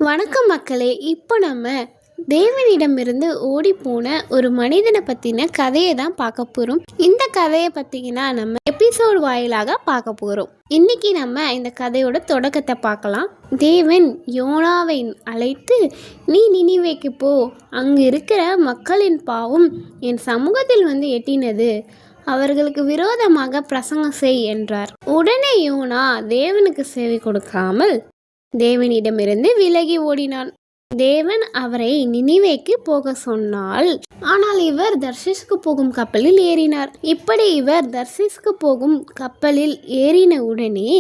வணக்கம் மக்களே. இப்போ நம்ம தேவனிடமிருந்து ஓடிப்போன ஒரு மனிதனை பற்றின கதையை தான் பார்க்க போகிறோம். இந்த கதையை பார்த்தீங்கன்னா நம்ம எபிசோடு வாயிலாக பார்க்க போகிறோம். இன்னைக்கு நம்ம இந்த கதையோட தொடக்கத்தை பார்க்கலாம். தேவன் யோனாவை அழைத்து, நீ நினிவேக்கு போ, அங்கு இருக்கிற மக்களின் பாவம் என் சமூகத்தில் எட்டினது, அவர்களுக்கு விரோதமாக பிரசங்கம் செய் என்றார். உடனே யோனா தேவனுக்கு செவி கொடுக்காமல் தேவனிடமிருந்து விலகி ஓடினான். தேவன் அவரை நினிவேக்கு போக சொன்னால், ஆனால் இவர் தர்ஷீஸுக்கு போகும் கப்பலில் ஏறினார். இப்படி இவர் தர்ஷீஸுக்கு போகும் கப்பலில் ஏறின உடனே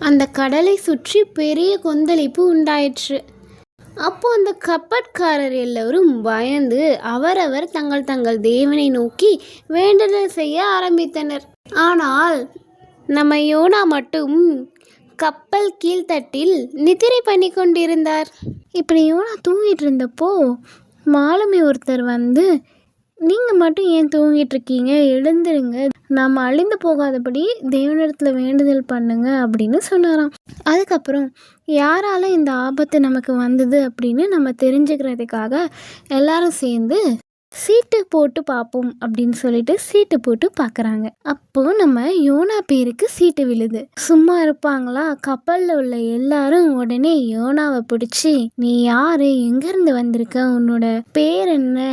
அந்த கடலை சுற்றி பெரிய கொந்தளிப்பு உண்டாயிற்று. அப்போ அந்த கப்பற்காரர் எல்லோரும் பயந்து அவரவர் தங்கள் தங்கள் தேவனை நோக்கி வேண்டுதல் செய்ய ஆரம்பித்தனர். ஆனால் நம்ம யோனா மட்டும் கப்பல் கீழ்த்தட்டில் நித்திரை பண்ணி கொண்டிருந்தார். இப்படி யோனா தூங்கிட்டு இருந்தப்போ மாலுமி ஒருத்தர் வந்து, நீங்கள் மட்டும் ஏன் தூங்கிட்டு இருக்கீங்க, எழுந்துருங்க, நாம் அழிந்து போகாதபடி தேவனிடத்தில் வேண்டுதல் பண்ணுங்க அப்படின்னு சொன்னாராம். அதுக்கப்புறம் யாரால இந்த ஆபத்து நமக்கு வந்தது அப்படின்னு நம்ம தெரிஞ்சுக்கிறதுக்காக எல்லாரும் சேர்ந்து சீட்டு போட்டு பார்ப்போம் அப்படின்னு சொல்லிட்டு சீட்டு போட்டு பார்க்குறாங்க. அப்போ நம்ம யோனா பேருக்கு சீட்டு விழுது. சும்மா இருப்பாங்களா? கப்பலில் உள்ள எல்லாரும் உடனே யோனாவை பிடிச்சி, நீ யாரு, எங்கேருந்து வந்திருக்க, உன்னோட பேர் என்ன,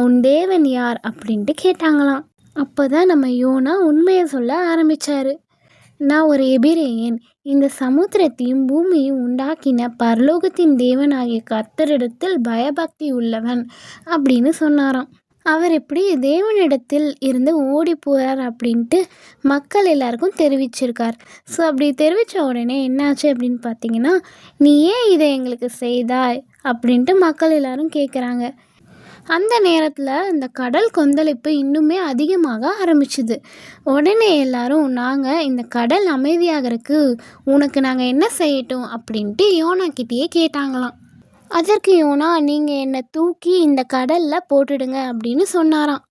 உன் தேவன் யார் அப்படின்ட்டு கேட்டாங்களாம். அப்போதான் நம்ம யோனா உண்மையை சொல்ல ஆரம்பிச்சாரு. நான் ஒரு எபிரேயன், இந்த சமுத்திரத்தையும் பூமியும் உண்டாக்கின பரலோகத்தின் தேவனாகிய கர்த்தரிடத்தில் பயபக்தி உள்ளவன் அப்படின்னு சொன்னாராம். அவர் எப்படி தேவனிடத்தில் இருந்து ஓடி போகிறார் அப்படின்ட்டு மக்கள் எல்லாருக்கும் தெரிவிச்சிருக்கார். ஸோ அப்படி தெரிவித்த உடனே என்னாச்சு அப்படின்னு பார்த்தீங்கன்னா, நீ ஏன் இதை எங்களுக்கு செய்தாய் அப்படின்ட்டு மக்கள் எல்லாரும் கேட்குறாங்க. அந்த நேரத்தில் இந்த கடல் கொந்தளிப்பு இன்னுமே அதிகமாக ஆரம்பிச்சுது. உடனே எல்லாரும், நாங்கள் இந்த கடல் அமைதியாகிறதுக்கு உனக்கு நாங்கள் என்ன செய்யட்டும் அப்படின்ட்டு யோனா கிட்டேயே கேட்டாங்களாம். அதற்கு யோனா, நீங்கள் என்னை தூக்கி இந்த கடலில் போட்டுடுங்க அப்படின்னு சொன்னாராம்.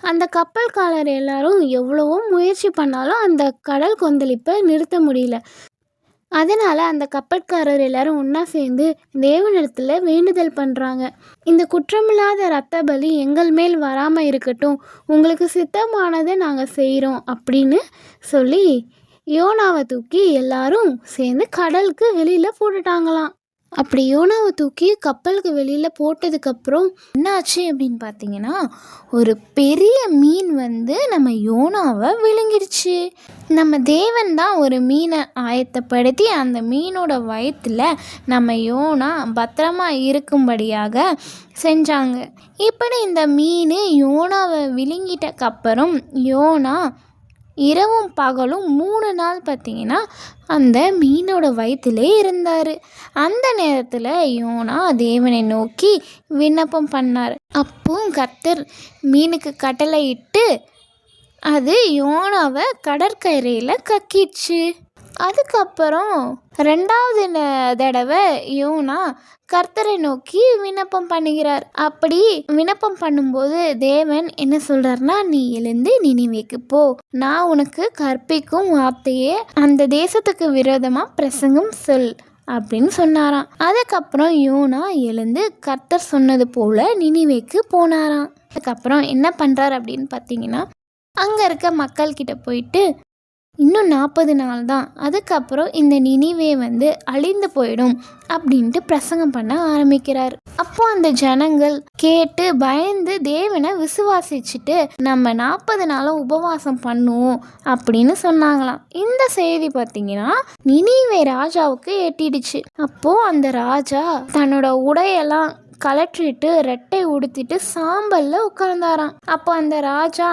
அந்த கப்பல்காரர் எல்லாரும் எவ்வளவோ முயற்சி பண்ணாலும் அந்த கடல் கொந்தளிப்பை நிறுத்த முடியல. அதனால் அந்த கப்பற்காரர் எல்லாரும் ஒன்றா சேர்ந்து தேவனிடத்தில் வேண்டுதல் பண்ணுறாங்க. இந்த குற்றமில்லாத இரத்த பலி எங்கள் மேல் வராமல் இருக்கட்டும், உங்களுக்கு சித்தமானதை நாங்கள் செய்கிறோம் அப்படின்னு சொல்லி யோனாவை தூக்கி எல்லாரும் சேர்ந்து கடலுக்கு வெளியில் போட்டுட்டாங்களாம். அப்படி யோனாவை தூக்கி கப்பலுக்கு வெளியில் போட்டதுக்கப்புறம் என்னாச்சு அப்படின்னு பார்த்தீங்கன்னா, ஒரு பெரிய மீன் நம்ம யோனாவை விழுங்கிடுச்சு. நம்ம தேவன் தான் ஒரு மீனை ஆயத்தப்படுத்தி அந்த மீனோட வயிற்றில் நம்ம யோனா பத்திரமா இருக்கும்படியாக செஞ்சாங்க. இப்படி இந்த மீன் யோனாவை விழுங்கிட்டக்கப்புறம் யோனா இரவும் பகலும் 3 நாள் பார்த்திங்கன்னா அந்த மீனோட வயிற்றிலே இருந்தார். அந்த நேரத்தில் யோனா தேவனை நோக்கி விண்ணப்பம் பண்ணார். அப்போ கர்த்தர் மீனுக்கு கட்டளையிட்டு அது யோனாவை கடற்கரையில் கக்கிச்சு. அதுக்கப்புறம் 2வது தடவை யோனா கர்த்தரை நோக்கி விண்ணப்பம் பண்ணுகிறார். அப்படி விண்ணப்பம் பண்ணும்போது தேவன் என்ன சொல்றாருன்னா, நீ எழுந்து நினிவேக்கு போ, நான் உனக்கு கற்பிக்கும் வார்த்தையே அந்த தேசத்துக்கு விரோதமாக பிரசங்கம் சொல் அப்படின்னு சொன்னாராம். அதுக்கப்புறம் யோனா எழுந்து கர்த்தர் சொன்னது போல நினிவேக்கு போனாராம். அதுக்கப்புறம் என்ன பண்ணுறார் அப்படின்னு பார்த்தீங்கன்னா, அங்கே இருக்க மக்கள்கிட்ட போயிட்டு, இன்னும் 40 நாள் தான், அதுக்கப்புறம் இந்த நினிவே அழிந்து போயிடும் அப்படின்ட்டு பிரசங்கம் பண்ண ஆரம்பிக்கிறார். அப்போ அந்த ஜனங்கள் கேட்டு பயந்து தேவனை விசுவாசிச்சுட்டு நம்ம 40 நாளும் உபவாசம் பண்ணுவோம் அப்படின்னு சொன்னாங்களாம். இந்த செய்தி பார்த்தீங்கன்னா நினிவே ராஜாவுக்கு எட்டிடுச்சு. அப்போ அந்த ராஜா தன்னோட உடையெல்லாம் கலற்றிட்டு ரெட்டை உடுத்திட்டு சாம்பலில் உட்கார்ந்தாராம். அப்போ அந்த ராஜா,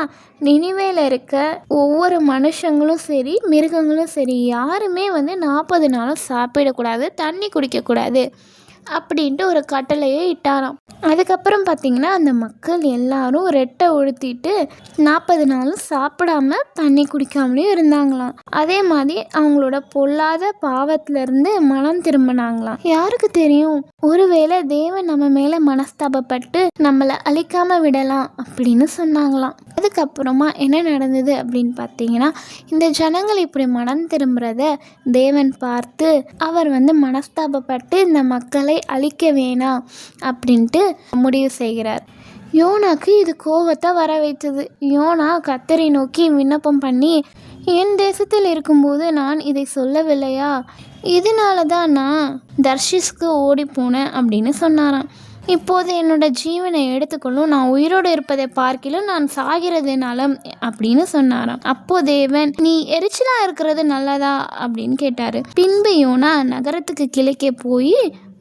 நினிவேல இருக்க ஒவ்வொரு மனுஷங்களும் சரி மிருகங்களும் சரி யாருமே 40 நாளும் சாப்பிடக்கூடாது, தண்ணி குடிக்கக்கூடாது அப்படின்ட்டு ஒரு கட்டளையை இட்டாராம். அதுக்கப்புறம் பார்த்திங்கன்னா அந்த மக்கள் எல்லாரும் ரெட்டை உடுத்திட்டு 40 நாளும் சாப்பிடாம தண்ணி குடிக்காமலேயும் இருந்தாங்களாம். அதே மாதிரி அவங்களோட பொல்லாத பாவத்திலேருந்து மனம் திரும்பினாங்களாம். யாருக்கு தெரியும், ஒருவேளை தேவன் நம்ம மேலே மனஸ்தாபப்பட்டு நம்மளை அழிக்காமல் விடலாம் அப்படின்னு சொன்னாங்களாம். அதுக்கப்புறமா என்ன நடந்தது அப்படின்னு பார்த்தீங்கன்னா, இந்த ஜனங்கள் இப்படி மனம் திரும்புகிறத தேவன் பார்த்து அவர் மனஸ்தாபப்பட்டு இந்த மக்களை மக்களை அழிக்க வேணாம் அப்படின்ட்டு முடிவு செய்கிறார். யோனாக்கு இது கோபத்தை வர வைத்தது. யோனா கர்த்தரை நோக்கி விண்ணப்பம் பண்ணி, என் தேசத்தில் இருக்கும்போது நான் இதை சொல்லவில்லையா? இதனால தான் நான் தர்ஷிஸ்க்கு ஓடி போனேன் அப்படின்னு சொன்னாராம். இப்போது என்னோட ஜீவனை எடுத்துக்கொள்ளும், நான் உயிரோடு இருப்பதை பார்க்கிலும் நான் சாகிறது நலம் அப்படின்னு சொன்னாராம். அப்போ தேவன், நீ எரிச்சலா இருக்கிறது நல்லதா அப்படின்னு கேட்டாரு. பின்பு யோனா நகரத்துக்கு கிழக்கே போய்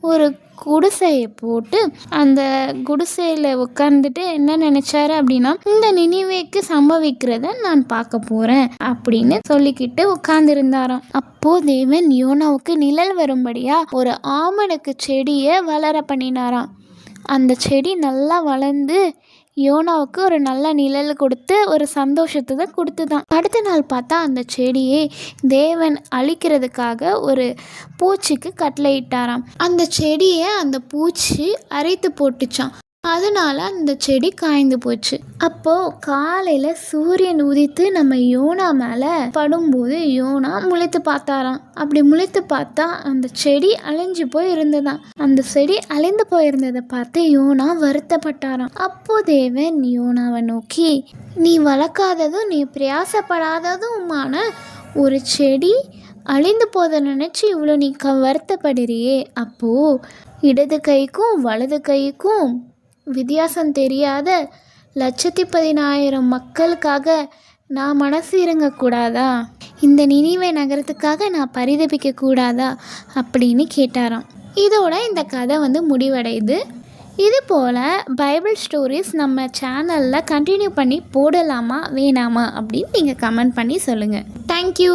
ஒரு குடிசையை போட்டு அந்த குடிசையில் உட்கார்ந்துட்டு என்ன நினைச்சாரு அப்படின்னா, இந்த நினிவேக்கு சம்பவிக்கிறத நான் பார்க்க போறேன் அப்படின்னு சொல்லிக்கிட்டு உட்கார்ந்துருந்தாராம். அப்போ தேவன் யோனாவுக்கு நிழல் வரும்படியா ஒரு ஆமணக்கு செடியை வளர பண்ணினாராம். அந்த செடி நல்லா வளர்ந்து யோனாவுக்கு ஒரு நல்ல நிழல் கொடுத்து ஒரு சந்தோஷத்தை தான் கொடுத்துதான். அடுத்த நாள் பார்த்தா அந்த செடியை தேவன் அழிக்கிறதுக்காக ஒரு பூச்சிக்கு கட்டளையிட்டாராம். அந்த செடியை அந்த பூச்சி அரைத்து போட்டுச்சான். அதனால அந்த செடி காய்ந்து போச்சு. அப்போ காலையில சூரியன் உதித்து நம்ம யோனா மேல படும்போது யோனா முழித்து பார்த்தாராம். அப்படி முழித்து பார்த்தா அந்த செடி அழிஞ்சு போய் இருந்ததாம். அந்த செடி அழிந்து போயிருந்ததை பார்த்து யோனா வருத்தப்பட்டாராம். அப்போ தேவன் யோனாவை நோக்கி, நீ வளர்க்காததும் நீ பிரயாசப்படாததுமான ஒரு செடி அழிந்து போத நினைச்சு இவ்வளோ நீ வருத்தப்படுறியே, அப்போ இடது கைக்கும் வலது கைக்கும் வித்தியாசம் தெரியாத 1,10,000 மக்களுக்காக நான் மனசு இறங்கக்கூடாதா? இந்த நினிவே நகரத்துக்காக நான் பரிதபிக்க கூடாதா அப்படின்னு கேட்டாராம். இதோட இந்த கதை முடிவடையுது. இது போல் பைபிள் ஸ்டோரிஸ் நம்ம சேனலில் கண்டினியூ பண்ணி போடலாமா வேணாமா அப்படின்னு நீங்கள் கமெண்ட் பண்ணி சொல்லுங்கள். தேங்க்யூ.